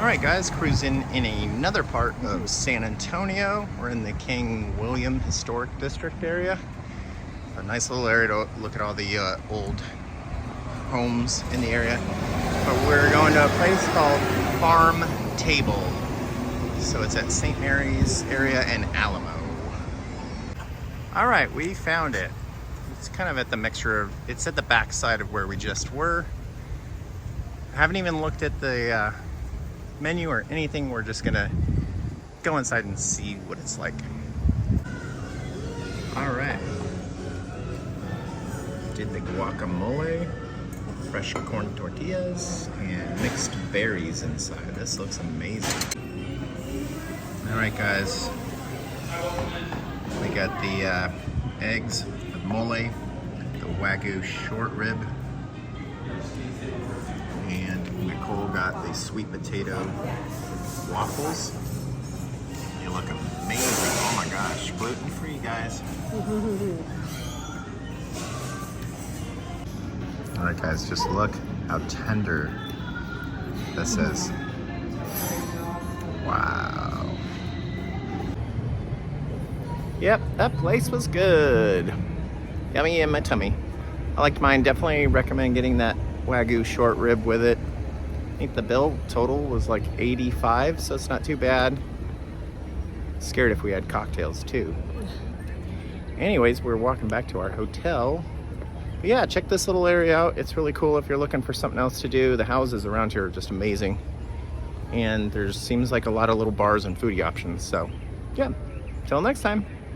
Alright guys, cruising in another part of San Antonio. We're in the King William Historic District area. A nice little area to look at all the old homes in the area. But we're going to a place called Pharm Table. So it's at St. Mary's area and Alamo. Alright, we found it. It's kind of at the mixture of, it's at the back side of where we just were. I haven't even looked at the menu or anything. We're just gonna go inside and see what it's like. All right, did the guacamole, fresh corn tortillas, and mixed berries inside. This looks amazing. All right guys, we got the eggs, the mole, the Wagyu short rib, and Nicole got the sweet potato waffles. They look amazing. Oh my gosh, gluten-free, guys. All right guys, just look how tender this is. Wow. Yep, that place was good. Yummy in my tummy. I liked mine. Definitely recommend getting that Wagyu short rib with it. I think the bill total was like $85, so it's not too bad. Scared if we had cocktails too. Anyways, we're walking back to our hotel. But yeah, check this little area out. It's really cool if you're looking for something else to do. The houses around here are just amazing. And there seems like a lot of little bars and foodie options. So yeah, till next time.